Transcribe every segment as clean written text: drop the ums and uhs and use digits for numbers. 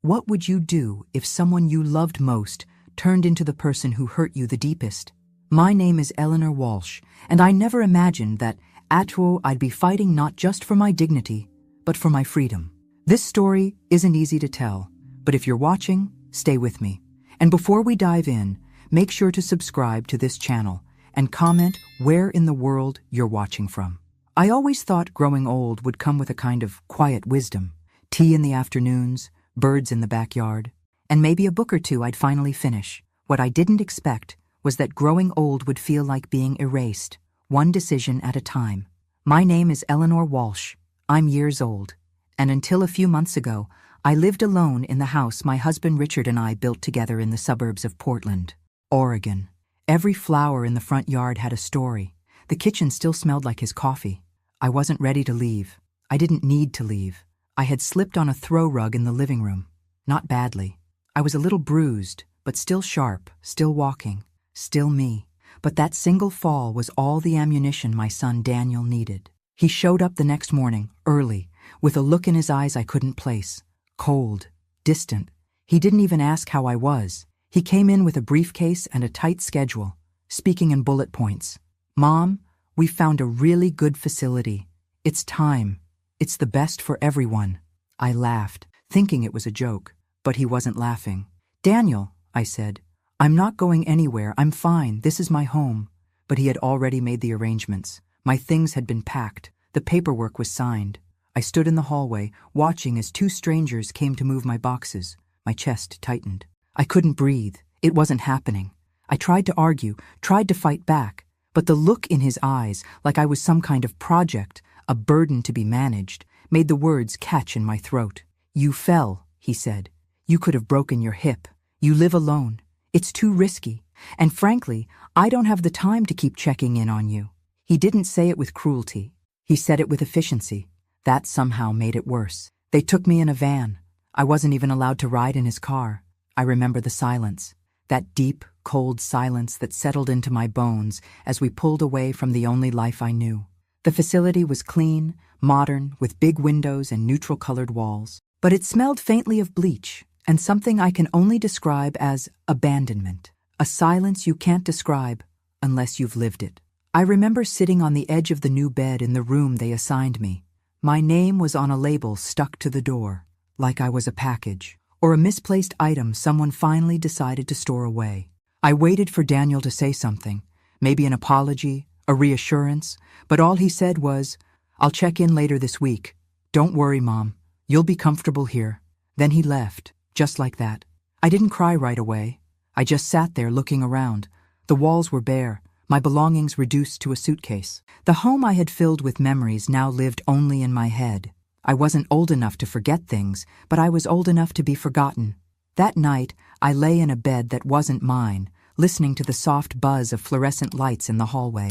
What would you do if someone you loved most turned into the person who hurt you the deepest? My name is Eleanor Walsh, and I never imagined that I'd be fighting not just for my dignity, but for my freedom. This story isn't easy to tell, but if you're watching, stay with me. And before we dive in, make sure to subscribe to this channel and comment where in the world you're watching from. I always thought growing old would come with a kind of quiet wisdom, tea in the afternoons, birds in the backyard, and maybe a book or two I'd finally finish. What I didn't expect was that growing old would feel like being erased, one decision at a time. My name is Eleanor Walsh. I'm years old, and until a few months ago, I lived alone in the house my husband Richard and I built together in the suburbs of Portland, Oregon. Every flower in the front yard had a story. The kitchen still smelled like his coffee. I wasn't ready to leave. I didn't need to leave. I had slipped on a throw rug in the living room. Not badly. I was a little bruised, but still sharp, still walking, still me. But that single fall was all the ammunition my son Daniel needed. He showed up the next morning, early, with a look in his eyes I couldn't place. Cold, distant. He didn't even ask how I was. He came in with a briefcase and a tight schedule, speaking in bullet points. "Mom, we found a really good facility. It's time. It's the best for everyone." I laughed, thinking it was a joke, but he wasn't laughing. "Daniel," I said, "I'm not going anywhere. I'm fine. This is my home." But he had already made the arrangements. My things had been packed. The paperwork was signed. I stood in the hallway, watching as two strangers came to move my boxes. My chest tightened. I couldn't breathe. It wasn't happening. I tried to argue, tried to fight back, but the look in his eyes, like I was some kind of project, a burden to be managed, made the words catch in my throat. "You fell," he said. "You could have broken your hip. You live alone. It's too risky. And frankly, I don't have the time to keep checking in on you." He didn't say it with cruelty. He said it with efficiency. That somehow made it worse. They took me in a van. I wasn't even allowed to ride in his car. I remember the silence, that deep, cold silence that settled into my bones as we pulled away from the only life I knew. The facility was clean, modern, with big windows and neutral-colored walls. But it smelled faintly of bleach, and something I can only describe as abandonment. A silence you can't describe unless you've lived it. I remember sitting on the edge of the new bed in the room they assigned me. My name was on a label stuck to the door, like I was a package, or a misplaced item someone finally decided to store away. I waited for Daniel to say something, maybe an apology, a reassurance, but all he said was, "I'll check in later this week. Don't worry, Mom. You'll be comfortable here." Then he left, just like that. I didn't cry right away. I just sat there looking around. The walls were bare, my belongings reduced to a suitcase. The home I had filled with memories now lived only in my head. I wasn't old enough to forget things, but I was old enough to be forgotten. That night, I lay in a bed that wasn't mine, listening to the soft buzz of fluorescent lights in the hallway.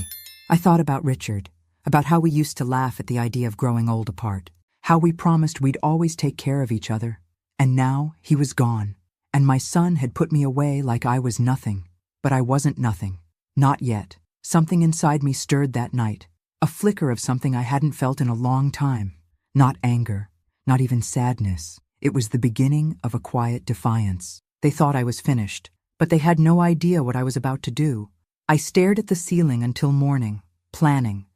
I thought about Richard, about how we used to laugh at the idea of growing old apart, how we promised we'd always take care of each other. And now he was gone, and my son had put me away like I was nothing. But I wasn't nothing. Not yet. Something inside me stirred that night, a flicker of something I hadn't felt in a long time. Not anger, not even sadness. It was the beginning of a quiet defiance. They thought I was finished, but they had no idea what I was about to do. I stared at the ceiling until morning, planning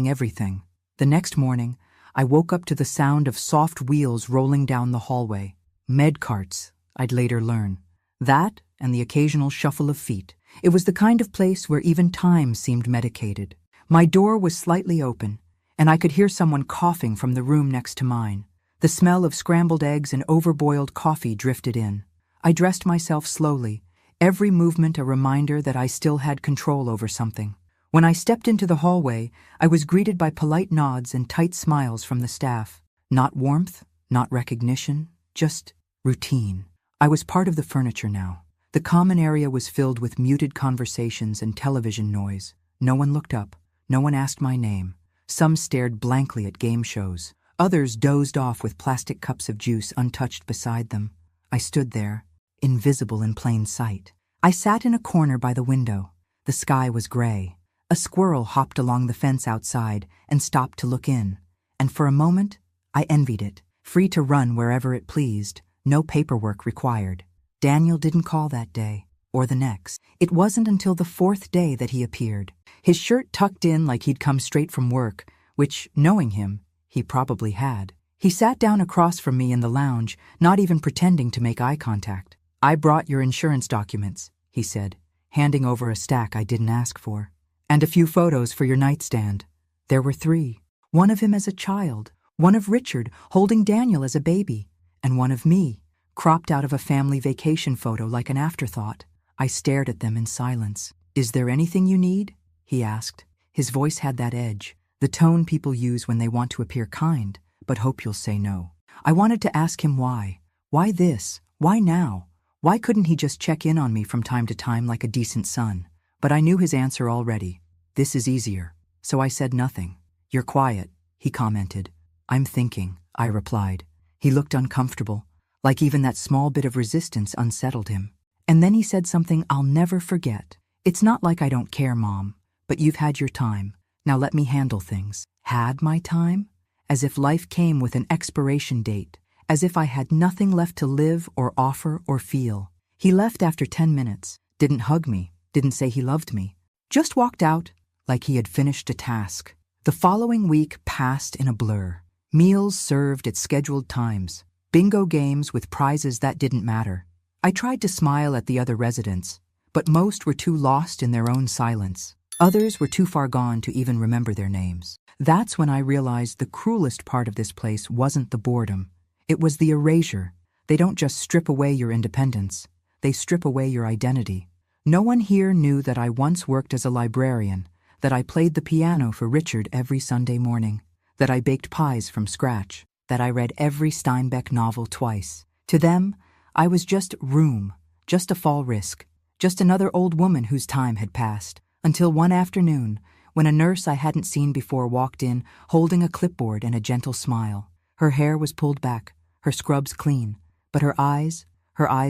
everything. The next morning, I woke up to the sound of soft wheels rolling down the hallway. Med carts, I'd later learn. That and the occasional shuffle of feet. It was the kind of place where even time seemed medicated. My door was slightly open, and I could hear someone coughing from the room next to mine. The smell of scrambled eggs and overboiled coffee drifted in. I dressed myself slowly, every movement a reminder that I still had control over something. When I stepped into the hallway, I was greeted by polite nods and tight smiles from the staff. Not warmth, not recognition, just routine. I was part of the furniture now. The common area was filled with muted conversations and television noise. No one looked up. No one asked my name. Some stared blankly at game shows. Others dozed off with plastic cups of juice untouched beside them. I stood there, invisible in plain sight. I sat in a corner by the window. The sky was gray. A squirrel hopped along the fence outside and stopped to look in. And for a moment, I envied it, free to run wherever it pleased, No paperwork required. Daniel didn't call that day, or the next. It wasn't until the fourth day that he appeared. His shirt tucked in like he'd come straight from work, which, knowing him, he probably had. He sat down across from me in the lounge, not even pretending to make eye contact. "I brought your insurance documents," he said, handing over a stack I didn't ask for. "And a few photos for your nightstand." There were 3. One of him as a child, one of Richard holding Daniel as a baby, and one of me, cropped out of a family vacation photo like an afterthought. I stared at them in silence. "Is there anything you need?" he asked. His voice had that edge, the tone people use when they want to appear kind, but hope you'll say no. I wanted to ask him why. Why this? Why now? Why couldn't he just check in on me from time to time like a decent son? But I knew his answer already. "This is easier." So I said nothing. "You're quiet," he commented. "I'm thinking," I replied. He looked uncomfortable, like even that small bit of resistance unsettled him. And then he said something I'll never forget. "It's not like I don't care, Mom, but you've had your time. Now let me handle things." Had my time? As if life came with an expiration date. As if I had nothing left to live or offer or feel. He left after 10 minutes, didn't hug me, didn't say he loved me. Just walked out like he had finished a task. The following week passed in a blur. Meals served at scheduled times. Bingo games with prizes that didn't matter. I tried to smile at the other residents, but most were too lost in their own silence. Others were too far gone to even remember their names. That's when I realized the cruelest part of this place wasn't the boredom. It was the erasure. They don't just strip away your independence. They strip away your identity. No one here knew that I once worked as a librarian, that I played the piano for Richard every Sunday morning, that I baked pies from scratch, that I read every Steinbeck novel twice. To them, I was just room, just a fall risk, just another old woman whose time had passed, until one afternoon, when a nurse I hadn't seen before walked in, holding a clipboard and a gentle smile. Her hair was pulled back, her scrubs clean, but her eyes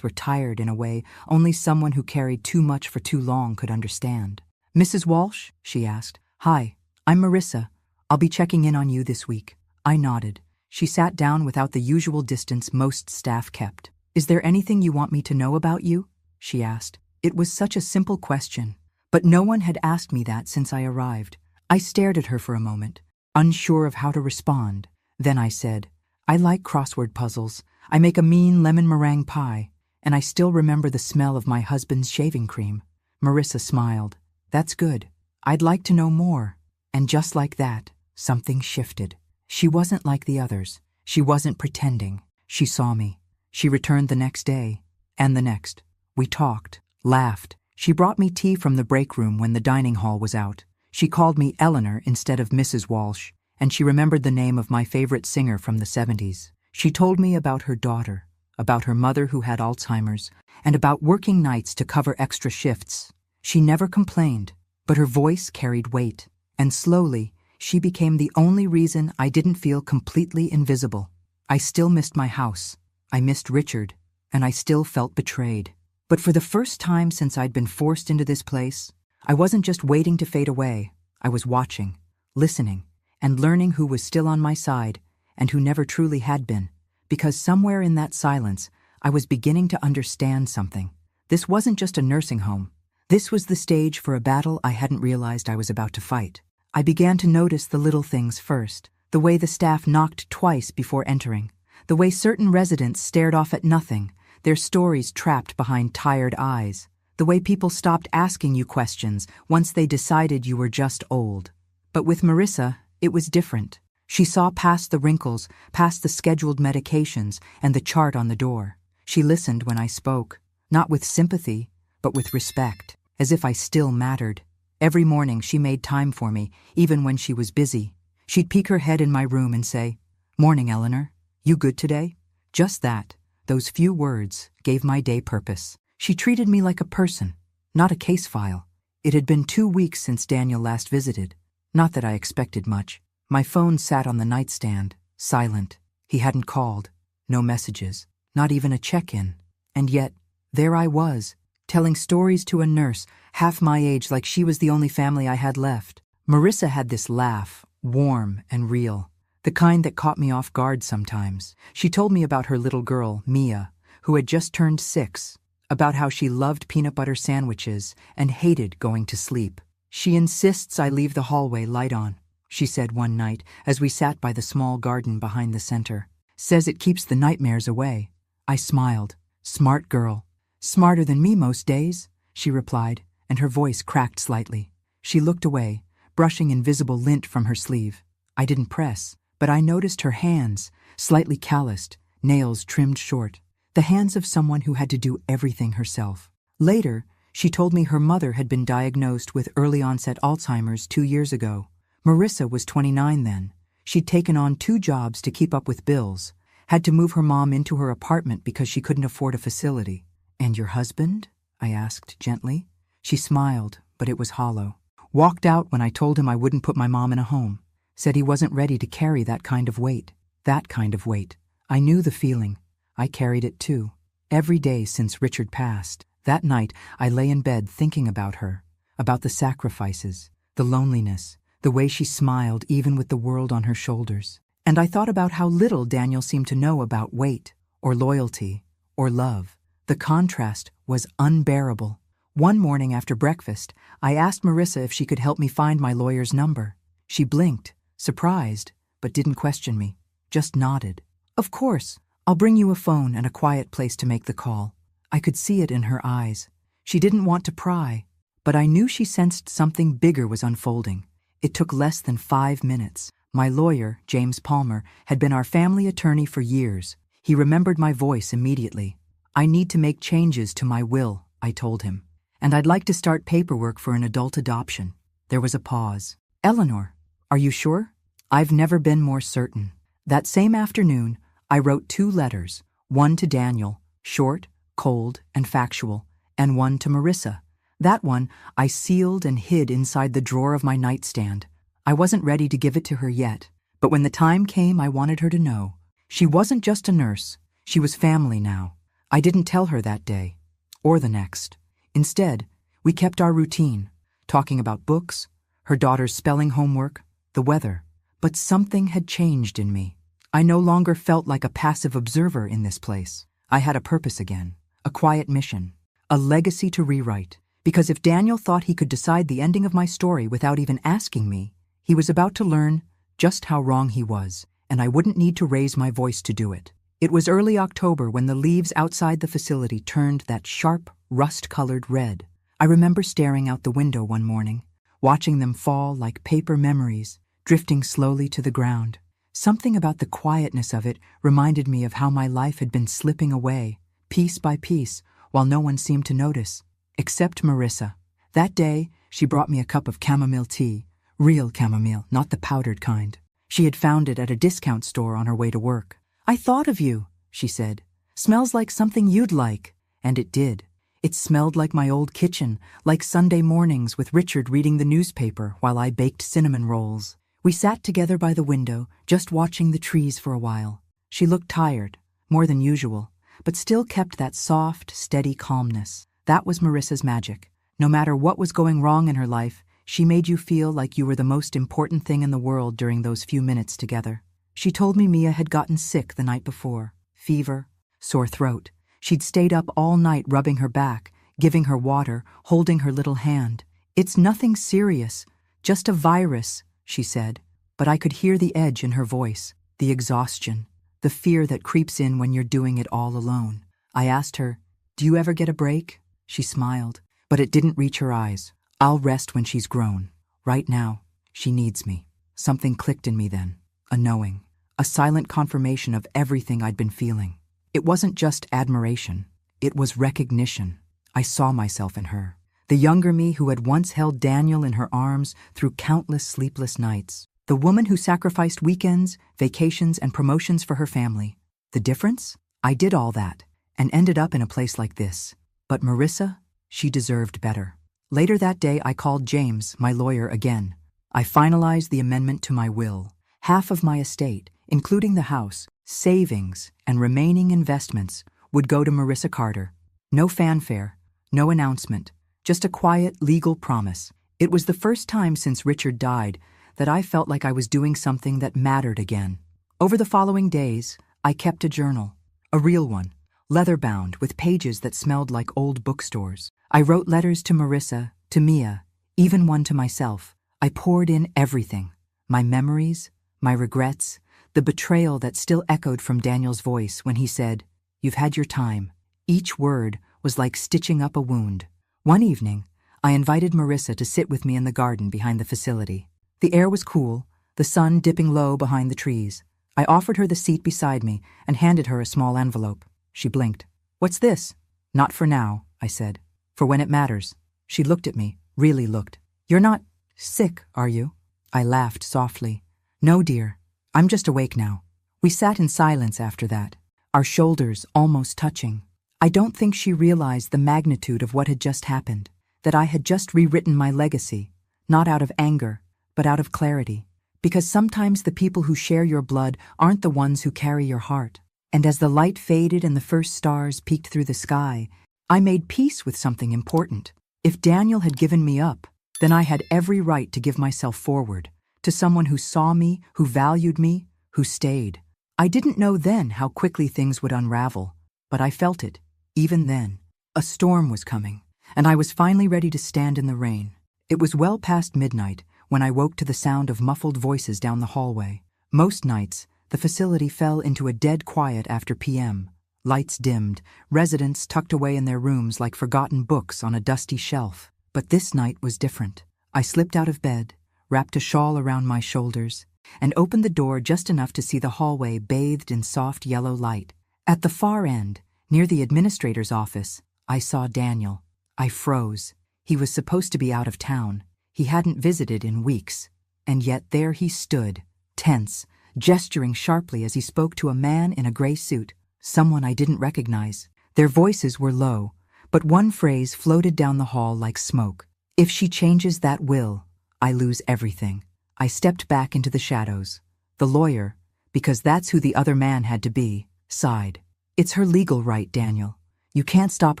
were tired in a way only someone who carried too much for too long could understand. "Mrs. Walsh?" she asked. "Hi, I'm Marissa. I'll be checking in on you this week." I nodded. She sat down without the usual distance most staff kept. "Is there anything you want me to know about you?" she asked. It was such a simple question, but no one had asked me that since I arrived. I stared at her for a moment, unsure of how to respond. Then I said, "I like crossword puzzles. I make a mean lemon meringue pie, and I still remember the smell of my husband's shaving cream." Marissa smiled. "That's good. I'd like to know more." And just like that, something shifted. She wasn't like the others. She wasn't pretending. She saw me. She returned the next day, and the next. We talked, laughed. She brought me tea from the break room when the dining hall was out. She called me Eleanor instead of Mrs. Walsh, and she remembered the name of my favorite singer from the 70s. She told me about her daughter, about her mother who had Alzheimer's, and about working nights to cover extra shifts. She never complained, but her voice carried weight, and slowly, she became the only reason I didn't feel completely invisible. I still missed my house. I missed Richard, and I still felt betrayed. But for the first time since I'd been forced into this place, I wasn't just waiting to fade away. I was watching, listening, and learning who was still on my side and who never truly had been. Because somewhere in that silence, I was beginning to understand something. This wasn't just a nursing home. This was the stage for a battle I hadn't realized I was about to fight. I began to notice the little things first, the way the staff knocked twice before entering, the way certain residents stared off at nothing, their stories trapped behind tired eyes, the way people stopped asking you questions once they decided you were just old. But with Marissa, it was different. She saw past the wrinkles, past the scheduled medications and the chart on the door. She listened when I spoke, not with sympathy, but with respect, as if I still mattered. Every morning she made time for me, even when she was busy. She'd peek her head in my room and say, "Morning, Eleanor. You good today?" Just that, those few words, gave my day purpose. She treated me like a person, not a case file. It had been 2 weeks since Daniel last visited. Not that I expected much. My phone sat on the nightstand, silent. He hadn't called. No messages. Not even a check-in. And yet, there I was, telling stories to a nurse, half my age, like she was the only family I had left. Marissa had this laugh, warm and real. the kind that caught me off guard sometimes. She told me about her little girl, Mia, who had just turned 6, about how she loved peanut butter sandwiches and hated going to sleep. "She insists I leave the hallway light on," she said one night as we sat by the small garden behind the center. "Says it keeps the nightmares away." I smiled. "Smart girl." "Smarter than me most days," she replied, and her voice cracked slightly. She looked away, brushing invisible lint from her sleeve. I didn't press, but I noticed her hands, slightly calloused, nails trimmed short. The hands of someone who had to do everything herself. Later, she told me her mother had been diagnosed with early-onset Alzheimer's 2 years ago. Marissa was 29 then. She'd taken on 2 jobs to keep up with bills, had to move her mom into her apartment because she couldn't afford a facility. "And your husband?" I asked gently. She smiled, but it was hollow. "Walked out when I told him I wouldn't put my mom in a home. Said he wasn't ready to carry that kind of weight." That kind of weight. I knew the feeling. I carried it too. Every day since Richard passed. That night, I lay in bed thinking about her, about the sacrifices, the loneliness, the way she smiled even with the world on her shoulders. And I thought about how little Daniel seemed to know about weight, or loyalty, or love. The contrast was unbearable. One morning after breakfast, I asked Marissa if she could help me find my lawyer's number. She blinked, surprised, but didn't question me, just nodded. "Of course, I'll bring you a phone and a quiet place to make the call." I could see it in her eyes. She didn't want to pry, but I knew she sensed something bigger was unfolding. It took less than 5 minutes. My lawyer, James Palmer, had been our family attorney for years. He remembered my voice immediately. "I need to make changes to my will," I told him, "and I'd like to start paperwork for an adult adoption." There was a pause. "Eleanor, are you sure?" "I've never been more certain." That same afternoon, I wrote 2 letters, one to Daniel, short, cold, and factual, and one to Marissa. That one I sealed and hid inside the drawer of my nightstand. I wasn't ready to give it to her yet, but when the time came, I wanted her to know. She wasn't just a nurse. She was family now. I didn't tell her that day, or the next. Instead, we kept our routine, talking about books, her daughter's spelling homework, the weather. But something had changed in me. I no longer felt like a passive observer in this place. I had a purpose again, a quiet mission, a legacy to rewrite. Because if Daniel thought he could decide the ending of my story without even asking me, he was about to learn just how wrong he was, and I wouldn't need to raise my voice to do it. It was early October when the leaves outside the facility turned that sharp, rust-colored red. I remember staring out the window one morning, watching them fall like paper memories, drifting slowly to the ground. Something about the quietness of it reminded me of how my life had been slipping away, piece by piece, while no one seemed to notice, except Marissa. That day, she brought me a cup of chamomile tea, real chamomile, not the powdered kind. She had found it at a discount store on her way to work. "I thought of you," she said. "Smells like something you'd like." And it did. It smelled like my old kitchen, like Sunday mornings with Richard reading the newspaper while I baked cinnamon rolls. We sat together by the window, just watching the trees for a while. She looked tired, more than usual, but still kept that soft, steady calmness. That was Marissa's magic. No matter what was going wrong in her life, she made you feel like you were the most important thing in the world during those few minutes together. She told me Mia had gotten sick the night before. Fever, sore throat. She'd stayed up all night rubbing her back, giving her water, holding her little hand. "It's nothing serious, just a virus," she said. But I could hear the edge in her voice, the exhaustion, the fear that creeps in when you're doing it all alone. I asked her, "Do you ever get a break?" She smiled, but it didn't reach her eyes. "I'll rest when she's grown. Right now, she needs me." Something clicked in me then, a knowing, a silent confirmation of everything I'd been feeling. It wasn't just admiration, it was recognition. I saw myself in her, the younger me who had once held Daniel in her arms through countless sleepless nights, the woman who sacrificed weekends, vacations, and promotions for her family. The difference? I did all that, and ended up in a place like this. But Marissa, she deserved better. Later that day, I called James, my lawyer, again. I finalized the amendment to my will. Half of my estate, including the house, savings, and remaining investments, would go to Marissa Carter. No fanfare, no announcement, just a quiet legal promise. It was the first time since Richard died that I felt like I was doing something that mattered again. Over the following days, I kept a journal, a real one, leather-bound with pages that smelled like old bookstores. I wrote letters to Marissa, to Mia, even one to myself. I poured in everything, my memories, my regrets, the betrayal that still echoed from Daniel's voice when he said, "You've had your time." Each word was like stitching up a wound. One evening, I invited Marissa to sit with me in the garden behind the facility. The air was cool, the sun dipping low behind the trees. I offered her the seat beside me and handed her a small envelope. She blinked. "What's this?" "Not for now," I said. "For when it matters." She looked at me, really looked. "You're not sick, are you?" I laughed softly. "No, dear. I'm just awake now." We sat in silence after that, our shoulders almost touching. I don't think she realized the magnitude of what had just happened, that I had just rewritten my legacy, not out of anger, but out of clarity. Because sometimes the people who share your blood aren't the ones who carry your heart. And as the light faded and the first stars peeked through the sky, I made peace with something important. If Daniel had given me up, then I had every right to give myself forward, to someone who saw me, who valued me, who stayed. I didn't know then how quickly things would unravel, but I felt it, even then. A storm was coming, and I was finally ready to stand in the rain. It was well past midnight when I woke to the sound of muffled voices down the hallway. Most nights, the facility fell into a dead quiet after p.m. Lights dimmed, residents tucked away in their rooms like forgotten books on a dusty shelf. But this night was different. I slipped out of bed, wrapped a shawl around my shoulders, and opened the door just enough to see the hallway bathed in soft yellow light. At the far end, near the administrator's office, I saw Daniel. I froze. He was supposed to be out of town. He hadn't visited in weeks. And yet there he stood, tense, gesturing sharply as he spoke to a man in a gray suit, someone I didn't recognize. Their voices were low, but one phrase floated down the hall like smoke. "If she changes that will, I lose everything." I stepped back into the shadows. The lawyer, because that's who the other man had to be, sighed. "It's her legal right, Daniel. You can't stop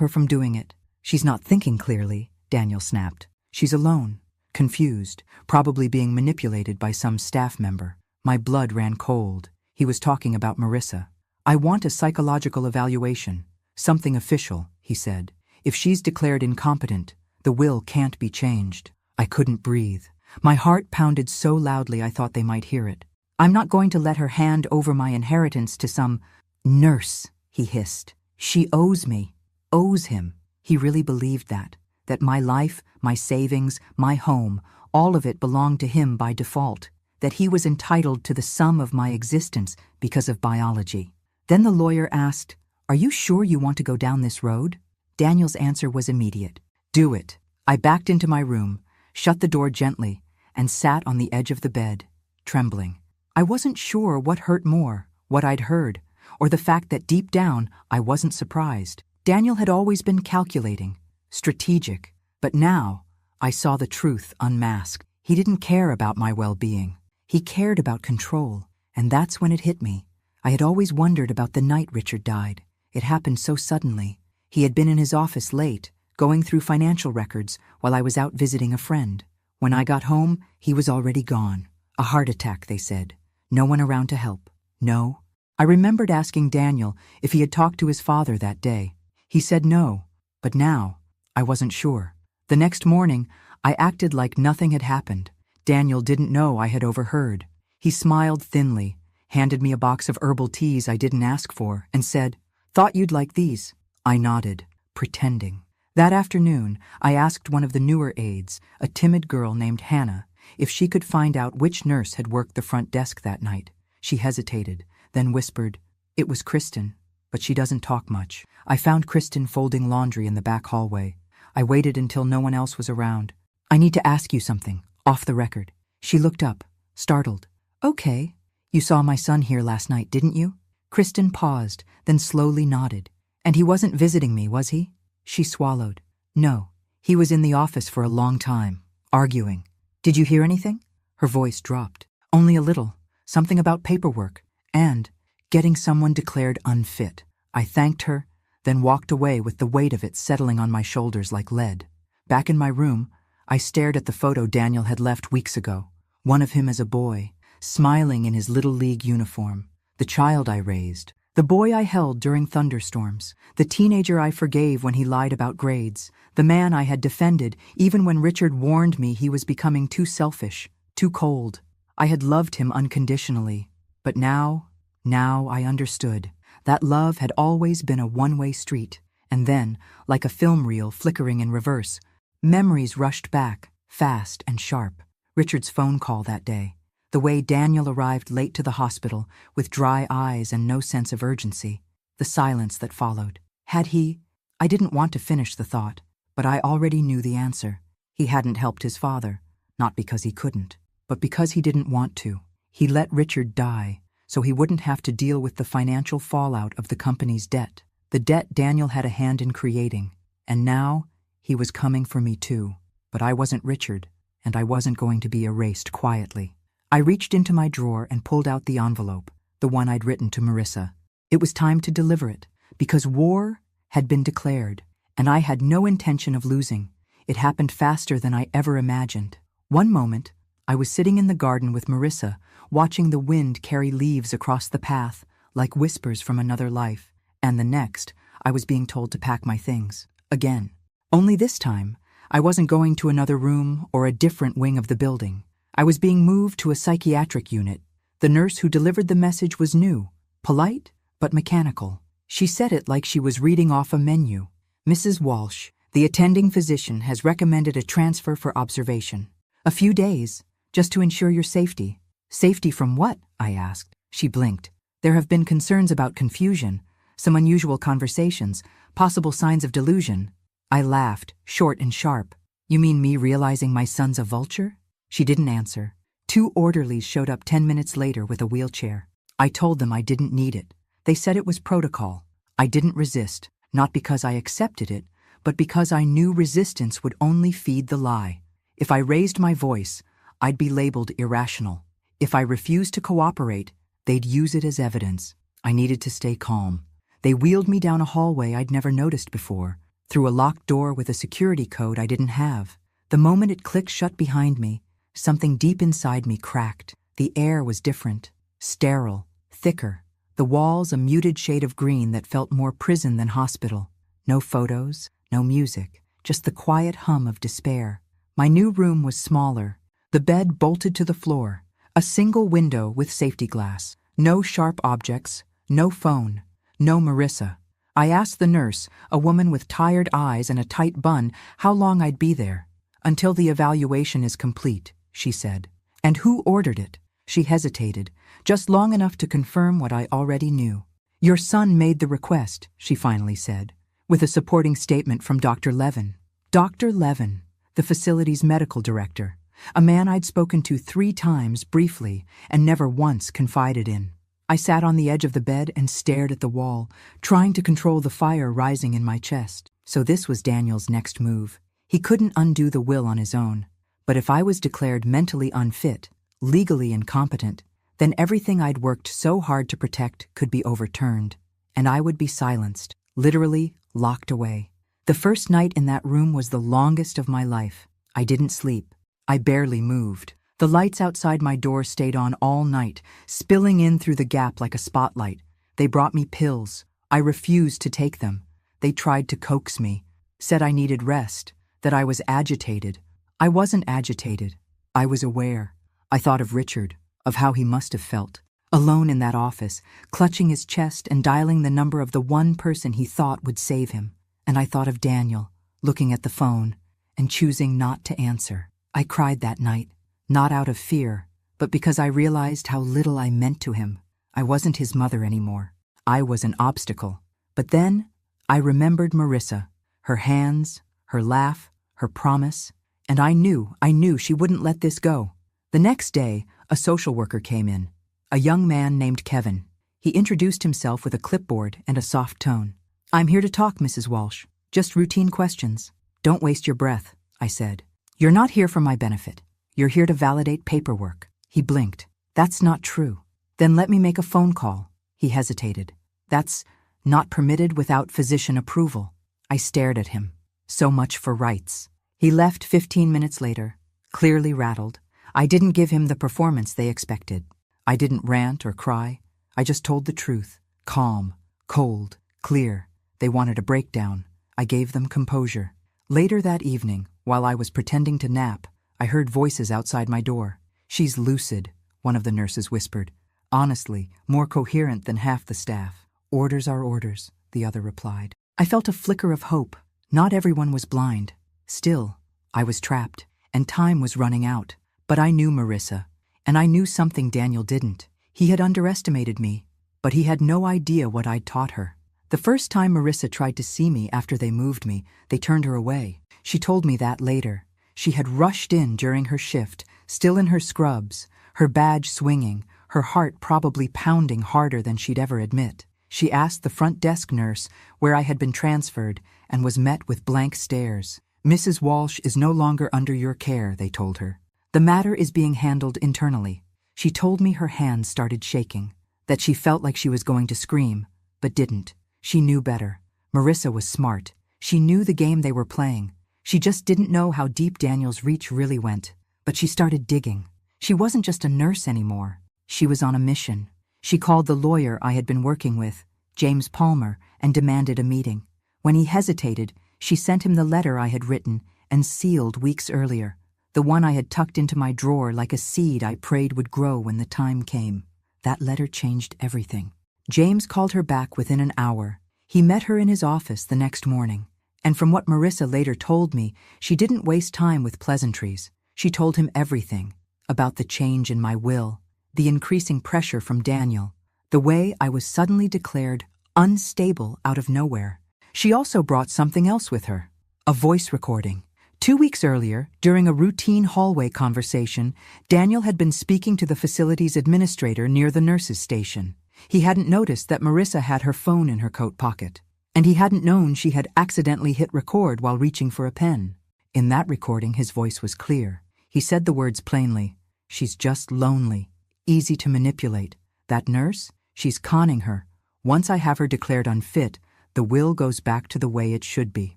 her from doing it." "She's not thinking clearly," Daniel snapped. "She's alone, confused, probably being manipulated by some staff member." My blood ran cold. He was talking about Marissa. "I want a psychological evaluation, something official," he said. "If she's declared incompetent, the will can't be changed." I couldn't breathe. My heart pounded so loudly I thought they might hear it. "I'm not going to let her hand over my inheritance to some nurse," he hissed. "She owes me." Owes him. He really believed that my life, my savings, my home, all of it belonged to him by default, that he was entitled to the sum of my existence because of biology. Then the lawyer asked, "Are you sure you want to go down this road?" Daniel's answer was immediate. "Do it." I backed into my room, shut the door gently, and sat on the edge of the bed, trembling. I wasn't sure what hurt more, what I'd heard, or the fact that deep down I wasn't surprised. Daniel had always been calculating, strategic, but now I saw the truth unmasked. He didn't care about my well-being. He cared about control, and that's when it hit me. I had always wondered about the night Richard died. It happened so suddenly. He had been in his office late, going through financial records while I was out visiting a friend. When I got home, he was already gone. A heart attack, they said. No one around to help. No. I remembered asking Daniel if he had talked to his father that day. He said no, but now I wasn't sure. The next morning, I acted like nothing had happened. Daniel didn't know I had overheard. He smiled thinly, handed me a box of herbal teas I didn't ask for, and said, "Thought you'd like these." I nodded, pretending. That afternoon, I asked one of the newer aides, a timid girl named Hannah, if she could find out which nurse had worked the front desk that night. She hesitated, then whispered, "It was Kristen, but she doesn't talk much." I found Kristen folding laundry in the back hallway. I waited until no one else was around. "I need to ask you something, off the record." She looked up, startled. "Okay. You saw my son here last night, didn't you?" Kristen paused, then slowly nodded. "And he wasn't visiting me, was he?" She swallowed. "No. He was in the office for a long time, arguing." "Did you hear anything?" Her voice dropped. "Only a little. Something about paperwork. And getting someone declared unfit." I thanked her, then walked away with the weight of it settling on my shoulders like lead. Back in my room, I stared at the photo Daniel had left weeks ago. One of him as a boy, smiling in his little league uniform. The child I raised. The boy I held during thunderstorms. The teenager I forgave when he lied about grades. The man I had defended even when Richard warned me he was becoming too selfish, too cold. I had loved him unconditionally. But now I understood. That love had always been a one-way street. And then, like a film reel flickering in reverse, memories rushed back, fast and sharp. Richard's phone call that day. The way Daniel arrived late to the hospital, with dry eyes and no sense of urgency. The silence that followed. Had he? I didn't want to finish the thought, but I already knew the answer. He hadn't helped his father, not because he couldn't, but because he didn't want to. He let Richard die, so he wouldn't have to deal with the financial fallout of the company's debt. The debt Daniel had a hand in creating. And now, he was coming for me too. But I wasn't Richard, and I wasn't going to be erased quietly. I reached into my drawer and pulled out the envelope, the one I'd written to Marissa. It was time to deliver it, because war had been declared, and I had no intention of losing. It happened faster than I ever imagined. One moment, I was sitting in the garden with Marissa, watching the wind carry leaves across the path, like whispers from another life, and the next, I was being told to pack my things, again. Only this time, I wasn't going to another room or a different wing of the building. I was being moved to a psychiatric unit. The nurse who delivered the message was new, polite, but mechanical. She said it like she was reading off a menu. Mrs. Walsh, the attending physician, has recommended a transfer for observation. A few days, just to ensure your safety. Safety from what? I asked. She blinked. There have been concerns about confusion, some unusual conversations, possible signs of delusion. I laughed, short and sharp. You mean me realizing my son's a vulture? She didn't answer. 2 orderlies showed up 10 minutes later with a wheelchair. I told them I didn't need it. They said it was protocol. I didn't resist, not because I accepted it, but because I knew resistance would only feed the lie. If I raised my voice, I'd be labeled irrational. If I refused to cooperate, they'd use it as evidence. I needed to stay calm. They wheeled me down a hallway I'd never noticed before, through a locked door with a security code I didn't have. The moment it clicked shut behind me, something deep inside me cracked. The air was different, sterile, thicker. The walls a muted shade of green that felt more prison than hospital. No photos, no music, just the quiet hum of despair. My new room was smaller. The bed bolted to the floor. A single window with safety glass. No sharp objects, no phone, no Marissa. I asked the nurse, a woman with tired eyes and a tight bun, how long I'd be there. Until the evaluation is complete, she said. And who ordered it? She hesitated, just long enough to confirm what I already knew. Your son made the request, she finally said, with a supporting statement from Dr. Levin. Dr. Levin, the facility's medical director, a man I'd spoken to 3 times briefly and never once confided in. I sat on the edge of the bed and stared at the wall, trying to control the fire rising in my chest. So this was Daniel's next move. He couldn't undo the will on his own. But if I was declared mentally unfit, legally incompetent, then everything I'd worked so hard to protect could be overturned, and I would be silenced, literally locked away. The first night in that room was the longest of my life. I didn't sleep. I barely moved. The lights outside my door stayed on all night, spilling in through the gap like a spotlight. They brought me pills. I refused to take them. They tried to coax me, said I needed rest, that I was agitated. I wasn't agitated. I was aware. I thought of Richard, of how he must have felt, alone in that office, clutching his chest and dialing the number of the one person he thought would save him. And I thought of Daniel, looking at the phone and choosing not to answer. I cried that night, not out of fear, but because I realized how little I meant to him. I wasn't his mother anymore. I was an obstacle. But then I remembered Marissa, her hands, her laugh, her promise, and I knew she wouldn't let this go. The next day, a social worker came in, a young man named Kevin. He introduced himself with a clipboard and a soft tone. I'm here to talk, Mrs. Walsh. Just routine questions. Don't waste your breath, I said. You're not here for my benefit. You're here to validate paperwork. He blinked. That's not true. Then let me make a phone call. He hesitated. That's not permitted without physician approval. I stared at him. So much for rights. He left 15 minutes later, clearly rattled. I didn't give him the performance they expected. I didn't rant or cry. I just told the truth. Calm, cold, clear. They wanted a breakdown. I gave them composure. Later that evening, while I was pretending to nap, I heard voices outside my door. "She's lucid," one of the nurses whispered. Honestly, more coherent than half the staff. "Orders are orders," the other replied. I felt a flicker of hope. Not everyone was blind. Still, I was trapped, and time was running out. But I knew Marissa, and I knew something Daniel didn't. He had underestimated me, but he had no idea what I'd taught her. The first time Marissa tried to see me after they moved me, they turned her away. She told me that later. She had rushed in during her shift, still in her scrubs, her badge swinging, her heart probably pounding harder than she'd ever admit. She asked the front desk nurse where I had been transferred and was met with blank stares. "Mrs. Walsh is no longer under your care," they told her. "The matter is being handled internally." She told me her hands started shaking, that she felt like she was going to scream, but didn't. She knew better. Marissa was smart. She knew the game they were playing. She just didn't know how deep Daniel's reach really went. But she started digging. She wasn't just a nurse anymore. She was on a mission. She called the lawyer I had been working with, James Palmer, and demanded a meeting. When he hesitated, she sent him the letter I had written and sealed weeks earlier, the one I had tucked into my drawer like a seed I prayed would grow when the time came. That letter changed everything. James called her back within an hour. He met her in his office the next morning. And from what Marissa later told me, she didn't waste time with pleasantries. She told him everything about the change in my will, the increasing pressure from Daniel, the way I was suddenly declared unstable out of nowhere. She also brought something else with her, a voice recording. 2 weeks earlier, during a routine hallway conversation, Daniel had been speaking to the facility's administrator near the nurses' station. He hadn't noticed that Marissa had her phone in her coat pocket, and he hadn't known she had accidentally hit record while reaching for a pen. In that recording, his voice was clear. He said the words plainly. "She's just lonely, easy to manipulate. That nurse, she's conning her. Once I have her declared unfit, the will goes back to the way it should be."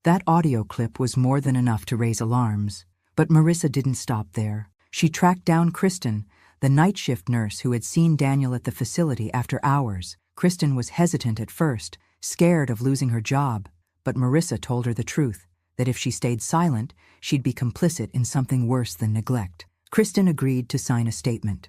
That audio clip was more than enough to raise alarms. But Marissa didn't stop there. She tracked down Kristen, the night shift nurse who had seen Daniel at the facility after hours. Kristen was hesitant at first, scared of losing her job, but Marissa told her the truth, that if she stayed silent, she'd be complicit in something worse than neglect. Kristen agreed to sign a statement.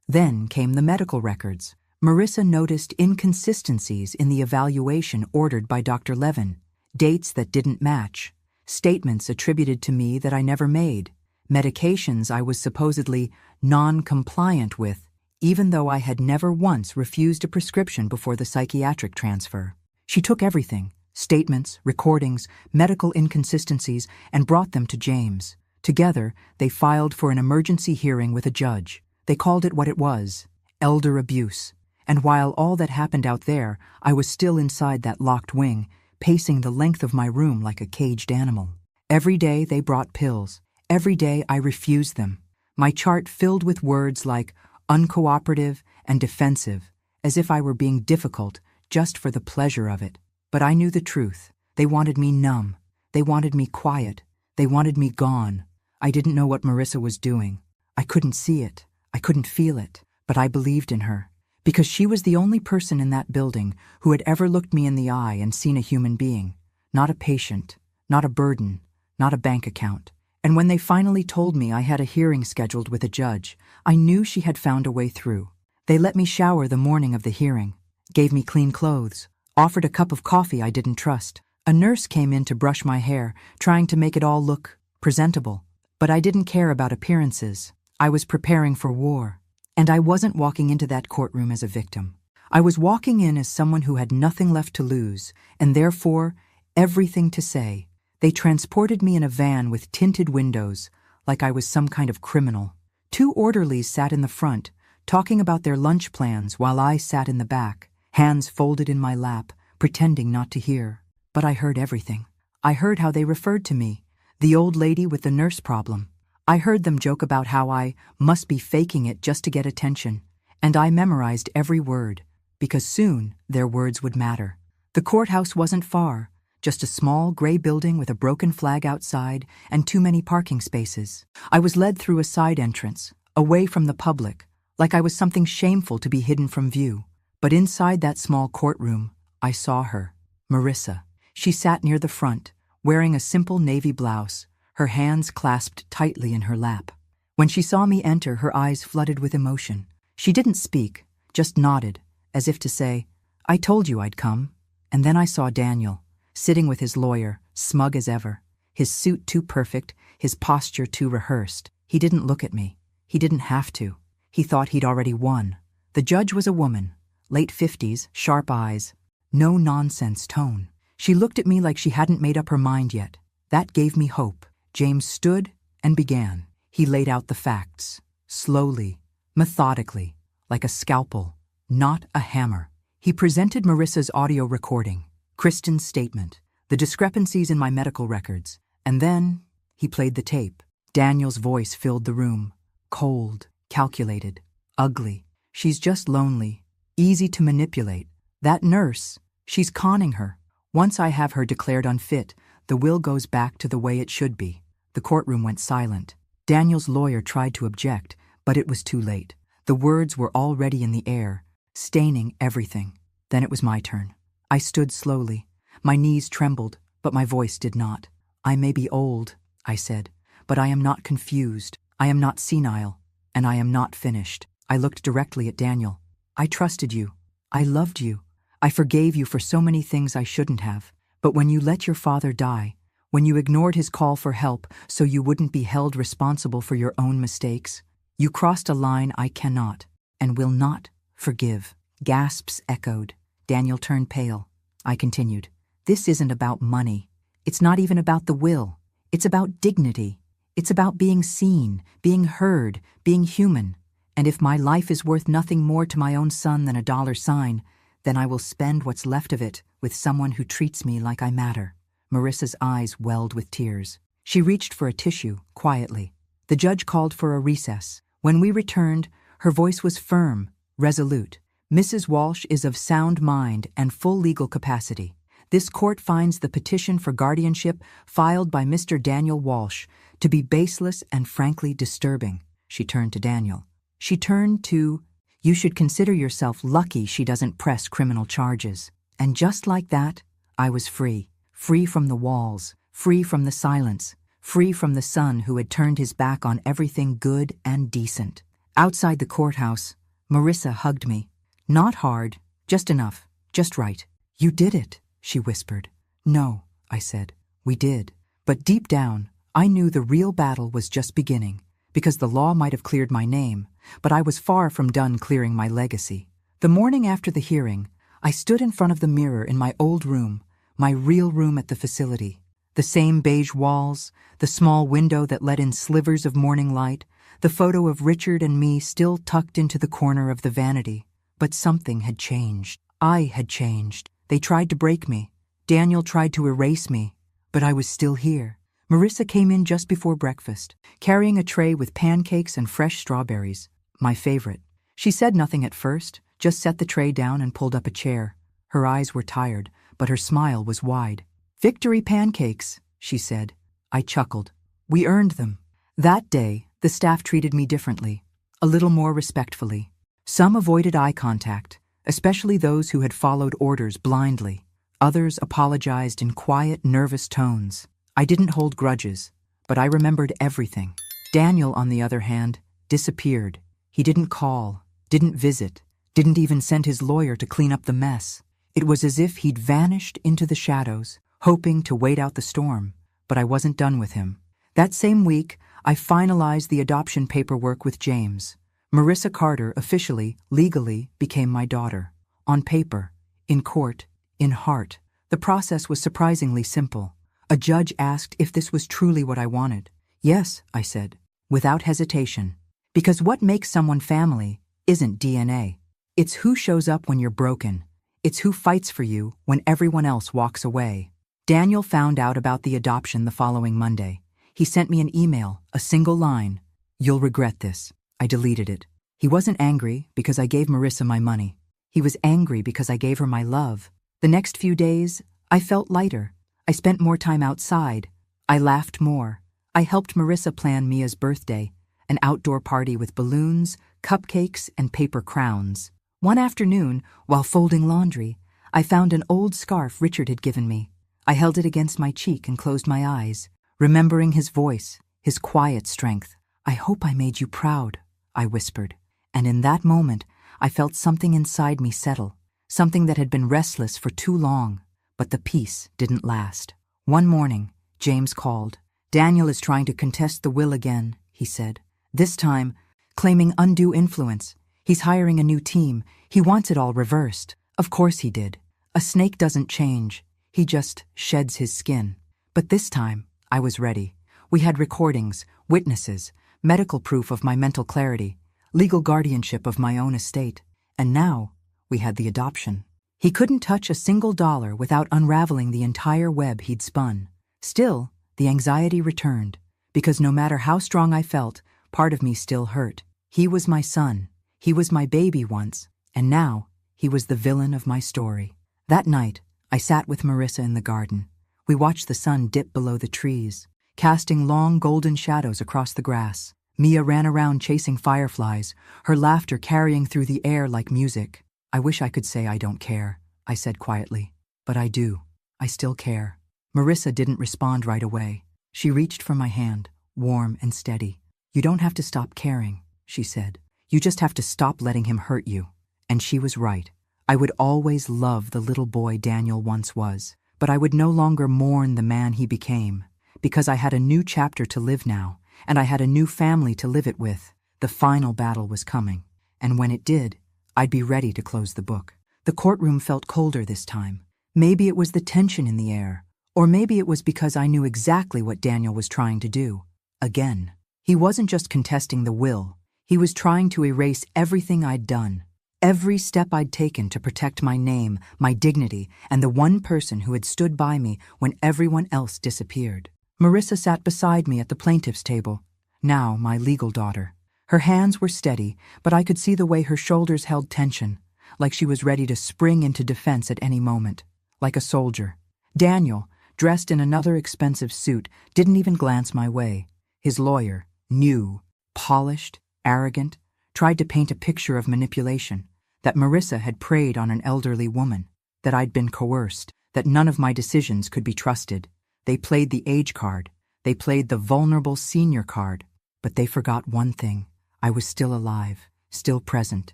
Then came the medical records. Marissa noticed inconsistencies in the evaluation ordered by Dr. Levin, dates that didn't match, statements attributed to me that I never made, medications I was supposedly non-compliant with, even though I had never once refused a prescription before the psychiatric transfer. She took everything, statements, recordings, medical inconsistencies, and brought them to James. Together, they filed for an emergency hearing with a judge. They called it what it was, elder abuse. And while all that happened out there, I was still inside that locked wing, pacing the length of my room like a caged animal. Every day they brought pills. Every day I refused them. My chart filled with words like uncooperative and defensive, as if I were being difficult just for the pleasure of it. But I knew the truth. They wanted me numb. They wanted me quiet. They wanted me gone. I didn't know what Marissa was doing. I couldn't see it. I couldn't feel it. But I believed in her, because she was the only person in that building who had ever looked me in the eye and seen a human being, not a patient, not a burden, not a bank account. And when they finally told me I had a hearing scheduled with a judge, I knew she had found a way through. They let me shower the morning of the hearing, gave me clean clothes, offered a cup of coffee I didn't trust. A nurse came in to brush my hair, trying to make it all look presentable. But I didn't care about appearances. I was preparing for war. And I wasn't walking into that courtroom as a victim. I was walking in as someone who had nothing left to lose, and therefore everything to say. They transported me in a van with tinted windows, like I was some kind of criminal. 2 orderlies sat in the front, talking about their lunch plans while I sat in the back, hands folded in my lap, pretending not to hear. But I heard everything. I heard how they referred to me, the old lady with the nurse problem. I heard them joke about how I must be faking it just to get attention, and I memorized every word, because soon their words would matter. The courthouse wasn't far, just a small gray building with a broken flag outside and too many parking spaces. I was led through a side entrance, away from the public, like I was something shameful to be hidden from view. But inside that small courtroom, I saw her, Marissa. She sat near the front, wearing a simple navy blouse, her hands clasped tightly in her lap. When she saw me enter, her eyes flooded with emotion. She didn't speak, just nodded, as if to say, "I told you I'd come." And then I saw Daniel, sitting with his lawyer, smug as ever, his suit too perfect, his posture too rehearsed. He didn't look at me. He didn't have to. He thought he'd already won. The judge was a woman, late 50s, sharp eyes, no-nonsense tone. She looked at me like she hadn't made up her mind yet. That gave me hope. James stood and began. He laid out the facts, slowly, methodically, like a scalpel, not a hammer. He presented Marissa's audio recording, Kristen's statement, the discrepancies in my medical records, and then he played the tape. Daniel's voice filled the room, cold, calculated, ugly. She's just lonely, easy to manipulate. That nurse, she's conning her. Once I have her declared unfit, the will goes back to the way it should be. The courtroom went silent. Daniel's lawyer tried to object, but it was too late. The words were already in the air, staining everything. Then it was my turn. I stood slowly. My knees trembled, but my voice did not. "I may be old," I said, "but I am not confused. I am not senile, and I am not finished." I looked directly at Daniel. "I trusted you. I loved you. I forgave you for so many things I shouldn't have. But when you let your father die, when you ignored his call for help so you wouldn't be held responsible for your own mistakes, you crossed a line I cannot and will not forgive." Gasps echoed. Daniel turned pale. I continued, "This isn't about money. It's not even about the will. It's about dignity. It's about being seen, being heard, being human. And if my life is worth nothing more to my own son than a $, then I will spend what's left of it with someone who treats me like I matter." Marissa's eyes welled with tears. She reached for a tissue, quietly. The judge called for a recess. When we returned, her voice was firm, resolute. "Mrs. Walsh is of sound mind and full legal capacity. This court finds the petition for guardianship filed by Mr. Daniel Walsh to be baseless and frankly disturbing." She turned to Daniel. She turned to, "You should consider yourself lucky she doesn't press criminal charges." And just like that, I was free. Free from the walls, free from the silence, free from the son who had turned his back on everything good and decent. Outside the courthouse, Marissa hugged me. Not hard, just enough, just right. "You did it," she whispered. "No," I said. "We did." But deep down, I knew the real battle was just beginning, because the law might have cleared my name, but I was far from done clearing my legacy. The morning after the hearing, I stood in front of the mirror in my old room, my real room at the facility. The same beige walls, the small window that let in slivers of morning light, the photo of Richard and me still tucked into the corner of the vanity. But something had changed. I had changed. They tried to break me. Daniel tried to erase me. But I was still here. Marissa came in just before breakfast, carrying a tray with pancakes and fresh strawberries, my favorite. She said nothing at first, just set the tray down and pulled up a chair. Her eyes were tired, but her smile was wide. "Victory pancakes," she said. I chuckled. We earned them. That day, the staff treated me differently, a little more respectfully. Some avoided eye contact, especially those who had followed orders blindly. Others apologized in quiet, nervous tones. I didn't hold grudges, but I remembered everything. Daniel, on the other hand, disappeared. He didn't call, didn't visit, didn't even send his lawyer to clean up the mess. It was as if he'd vanished into the shadows, hoping to wait out the storm. But I wasn't done with him. That same week, I finalized the adoption paperwork with James. Marissa Carter officially, legally, became my daughter. On paper, in court, in heart. The process was surprisingly simple. A judge asked if this was truly what I wanted. "Yes," I said, without hesitation. Because what makes someone family isn't DNA. It's who shows up when you're broken. It's who fights for you when everyone else walks away. Daniel found out about the adoption the following Monday. He sent me an email, a single line. "You'll regret this." I deleted it. He wasn't angry because I gave Marissa my money. He was angry because I gave her my love. The next few days, I felt lighter. I spent more time outside. I laughed more. I helped Marissa plan Mia's birthday, an outdoor party with balloons, cupcakes, and paper crowns. One afternoon, while folding laundry, I found an old scarf Richard had given me. I held it against my cheek and closed my eyes, remembering his voice, his quiet strength. "I hope I made you proud," I whispered. And in that moment, I felt something inside me settle, something that had been restless for too long. But the peace didn't last. One morning, James called. "Daniel is trying to contest the will again," he said. "This time, claiming undue influence. He's hiring a new team. He wants it all reversed." Of course he did. A snake doesn't change. He just sheds his skin. But this time, I was ready. We had recordings, witnesses, medical proof of my mental clarity, legal guardianship of my own estate. And now, we had the adoption. He couldn't touch a single dollar without unraveling the entire web he'd spun. Still, the anxiety returned, because no matter how strong I felt, part of me still hurt. He was my son. He was my baby once. And now, he was the villain of my story. That night, I sat with Marissa in the garden. We watched the sun dip below the trees, casting long golden shadows across the grass. Mia ran around chasing fireflies, her laughter carrying through the air like music. "I wish I could say I don't care," I said quietly. "But I do. I still care." Marissa didn't respond right away. She reached for my hand, warm and steady. "You don't have to stop caring," she said. "You just have to stop letting him hurt you." And she was right. I would always love the little boy Daniel once was, but I would no longer mourn the man he became, because I had a new chapter to live now, and I had a new family to live it with. The final battle was coming, and when it did, I'd be ready to close the book. The courtroom felt colder this time. Maybe it was the tension in the air, or maybe it was because I knew exactly what Daniel was trying to do. Again, he wasn't just contesting the will, he was trying to erase everything I'd done. Every step I'd taken to protect my name, my dignity, and the one person who had stood by me when everyone else disappeared. Marissa sat beside me at the plaintiff's table, now my legal daughter. Her hands were steady, but I could see the way her shoulders held tension, like she was ready to spring into defense at any moment, like a soldier. Daniel, dressed in another expensive suit, didn't even glance my way. His lawyer, new, polished, arrogant, tried to paint a picture of manipulation, that Marissa had preyed on an elderly woman, that I'd been coerced, that none of my decisions could be trusted. They played the age card, they played the vulnerable senior card, but they forgot one thing. I was still alive, still present,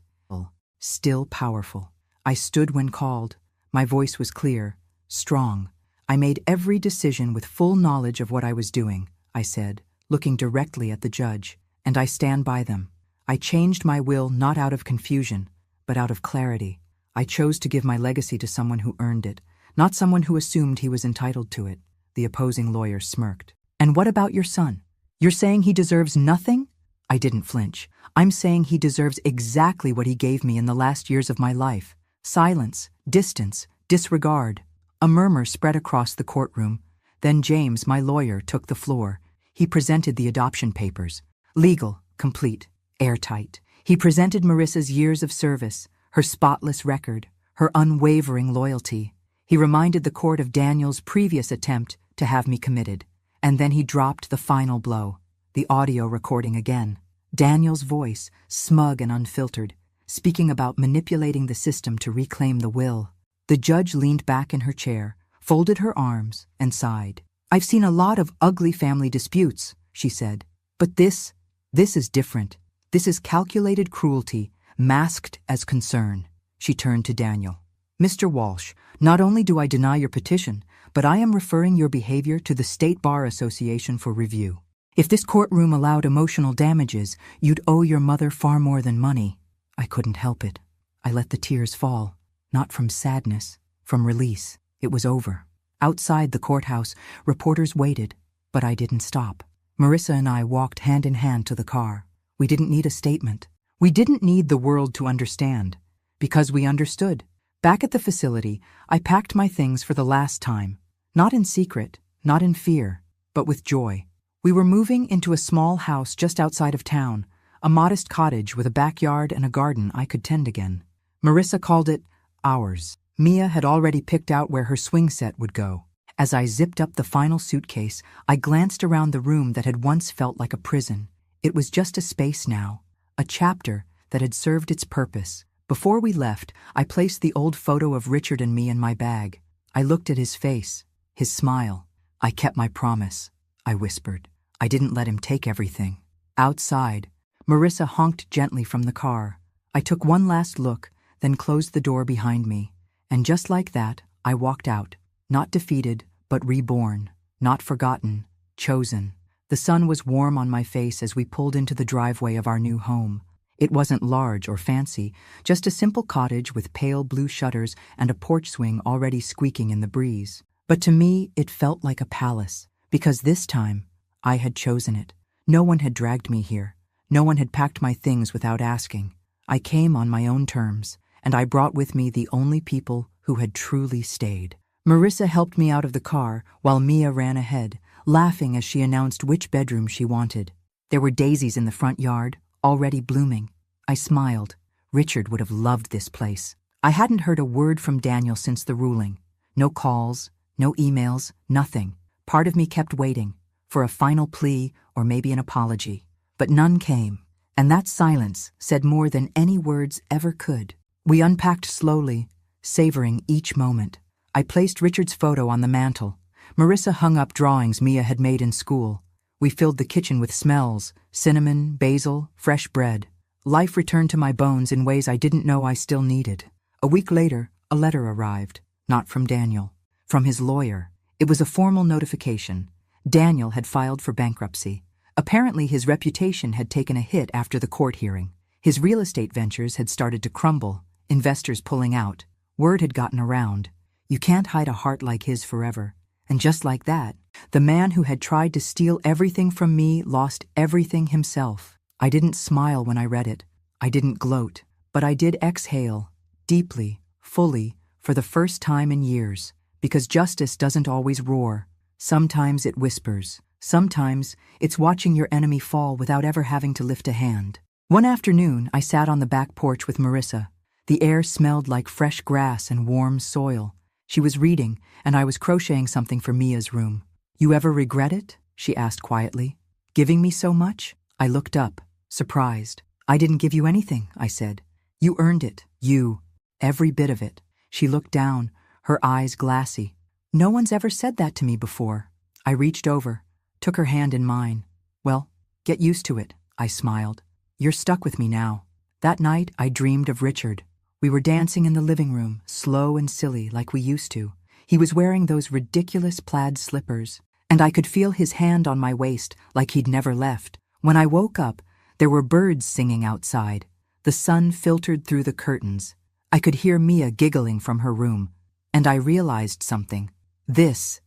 still powerful. I stood when called. My voice was clear, strong. I made every decision with full knowledge of what I was doing, I said, looking directly at the judge, and I stand by them. I changed my will not out of confusion, but out of clarity. I chose to give my legacy to someone who earned it, not someone who assumed he was entitled to it. The opposing lawyer smirked. "And what about your son? You're saying he deserves nothing?" I didn't flinch. "I'm saying he deserves exactly what he gave me in the last years of my life. Silence, distance, disregard." A murmur spread across the courtroom. Then James, my lawyer, took the floor. He presented the adoption papers. Legal, complete, airtight. He presented Marissa's years of service, her spotless record, her unwavering loyalty. He reminded the court of Daniel's previous attempt to have me committed. And then he dropped the final blow, the audio recording again. Daniel's voice, smug and unfiltered, speaking about manipulating the system to reclaim the will. The judge leaned back in her chair, folded her arms, and sighed. "I've seen a lot of ugly family disputes," she said. "But this is different. This is calculated cruelty, masked as concern." She turned to Daniel. "Mr. Walsh, not only do I deny your petition, but I am referring your behavior to the State Bar Association for review. If this courtroom allowed emotional damages, you'd owe your mother far more than money." I couldn't help it. I let the tears fall, not from sadness, from release. It was over. Outside the courthouse, reporters waited, but I didn't stop. Marissa and I walked hand in hand to the car. We didn't need a statement. We didn't need the world to understand, because we understood. Back at the facility, I packed my things for the last time, not in secret, not in fear, but with joy. We were moving into a small house just outside of town, a modest cottage with a backyard and a garden I could tend again. Marissa called it ours. Mia had already picked out where her swing set would go. As I zipped up the final suitcase, I glanced around the room that had once felt like a prison. It was just a space now, a chapter that had served its purpose. Before we left, I placed the old photo of Richard and me in my bag. I looked at his face, his smile. "I kept my promise," I whispered. "I didn't let him take everything." Outside, Marissa honked gently from the car. I took one last look, then closed the door behind me. And just like that, I walked out, not defeated, but reborn, not forgotten, chosen. The sun was warm on my face as we pulled into the driveway of our new home. It wasn't large or fancy, just a simple cottage with pale blue shutters and a porch swing already squeaking in the breeze. But to me, it felt like a palace, because this time, I had chosen it. No one had dragged me here. No one had packed my things without asking. I came on my own terms, and I brought with me the only people who had truly stayed. Marissa helped me out of the car while Mia ran ahead, laughing as she announced which bedroom she wanted. There were daisies in the front yard, already blooming. I smiled. Richard would have loved this place. I hadn't heard a word from Daniel since the ruling. No calls, no emails, nothing. Part of me kept waiting, for a final plea or maybe an apology. But none came, and that silence said more than any words ever could. We unpacked slowly, savoring each moment. I placed Richard's photo on the mantel. Marissa hung up drawings Mia had made in school. We filled the kitchen with smells, cinnamon, basil, fresh bread. Life returned to my bones in ways I didn't know I still needed. A week later, a letter arrived, not from Daniel, from his lawyer. It was a formal notification. Daniel had filed for bankruptcy. Apparently, his reputation had taken a hit after the court hearing. His real estate ventures had started to crumble, investors pulling out. Word had gotten around. You can't hide a heart like his forever. And just like that, the man who had tried to steal everything from me lost everything himself. I didn't smile when I read it. I didn't gloat. But I did exhale, deeply, fully, for the first time in years. Because justice doesn't always roar. Sometimes it whispers. Sometimes it's watching your enemy fall without ever having to lift a hand. One afternoon, I sat on the back porch with Marissa. The air smelled like fresh grass and warm soil. She was reading, and I was crocheting something for Mia's room. "You ever regret it?" she asked quietly. "Giving me so much?" I looked up, surprised. "I didn't give you anything," I said. "You earned it. You. Every bit of it." She looked down, her eyes glassy. "No one's ever said that to me before." I reached over, took her hand in mine. "Well, get used to it," I smiled. "You're stuck with me now." That night, I dreamed of Richard. We were dancing in the living room, slow and silly like we used to. He was wearing those ridiculous plaid slippers, and I could feel his hand on my waist like he'd never left. When I woke up, there were birds singing outside. The sun filtered through the curtains. I could hear Mia giggling from her room, and I realized something. This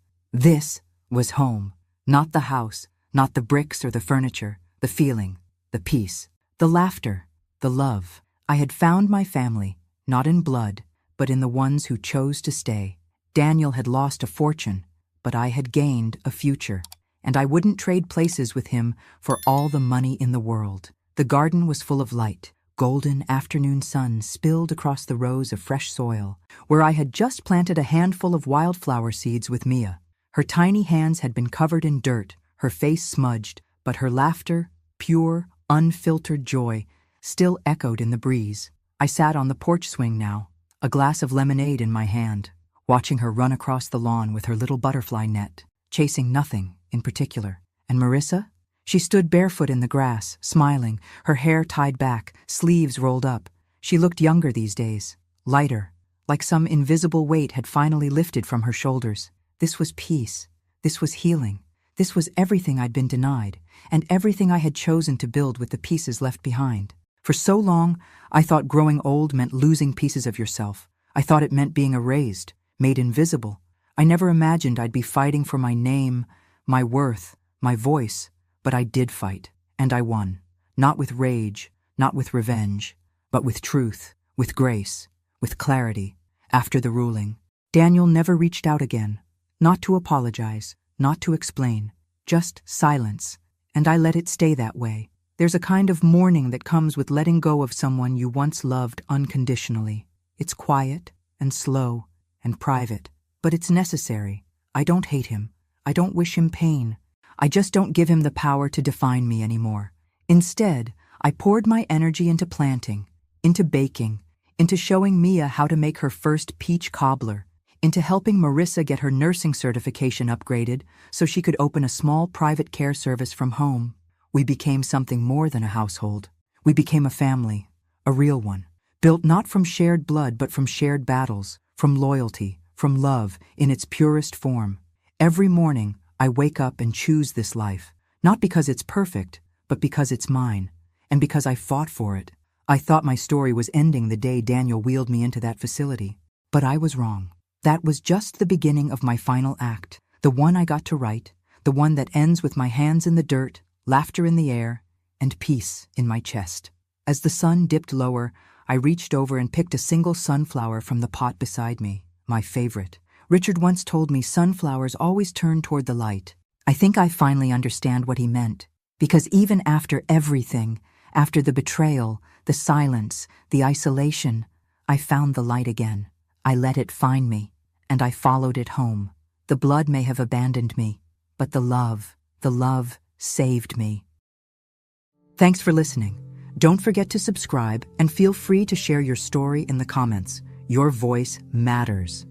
was home. Not the house, not the bricks or the furniture, the feeling, the peace, the laughter, the love. I had found my family, not in blood, but in the ones who chose to stay. Daniel had lost a fortune, but I had gained a future, and I wouldn't trade places with him for all the money in the world. The garden was full of light. Golden afternoon sun spilled across the rows of fresh soil, where I had just planted a handful of wildflower seeds with Mia. Her tiny hands had been covered in dirt, her face smudged, but her laughter, pure, unfiltered joy, still echoed in the breeze. I sat on the porch swing now, a glass of lemonade in my hand, watching her run across the lawn with her little butterfly net, chasing nothing in particular. And Marissa? She stood barefoot in the grass, smiling, her hair tied back, sleeves rolled up. She looked younger these days, lighter, like some invisible weight had finally lifted from her shoulders. This was peace. This was healing. This was everything I'd been denied, and everything I had chosen to build with the pieces left behind. For so long, I thought growing old meant losing pieces of yourself. I thought it meant being erased, made invisible. I never imagined I'd be fighting for my name, my worth, my voice. But I did fight, and I won. Not with rage, not with revenge, but with truth, with grace, with clarity. After the ruling, Daniel never reached out again. Not to apologize, not to explain, just silence. And I let it stay that way. There's a kind of mourning that comes with letting go of someone you once loved unconditionally. It's quiet and slow and private, but it's necessary. I don't hate him. I don't wish him pain. I just don't give him the power to define me anymore. Instead, I poured my energy into planting, into baking, into showing Mia how to make her first peach cobbler, into helping Marissa get her nursing certification upgraded so she could open a small private care service from home. We became something more than a household. We became a family, a real one, built not from shared blood but from shared battles, from loyalty, from love in its purest form. Every morning, I wake up and choose this life, not because it's perfect, but because it's mine, and because I fought for it. I thought my story was ending the day Daniel wheeled me into that facility, but I was wrong. That was just the beginning of my final act, the one I got to write, the one that ends with my hands in the dirt, laughter in the air, and peace in my chest. As the sun dipped lower, I reached over and picked a single sunflower from the pot beside me, my favorite. Richard once told me sunflowers always turn toward the light. I think I finally understand what he meant, because even after everything, after the betrayal, the silence, the isolation, I found the light again. I let it find me, and I followed it home. The blood may have abandoned me, but the love saved me. Thanks for listening. Don't forget to subscribe and feel free to share your story in the comments. Your voice matters.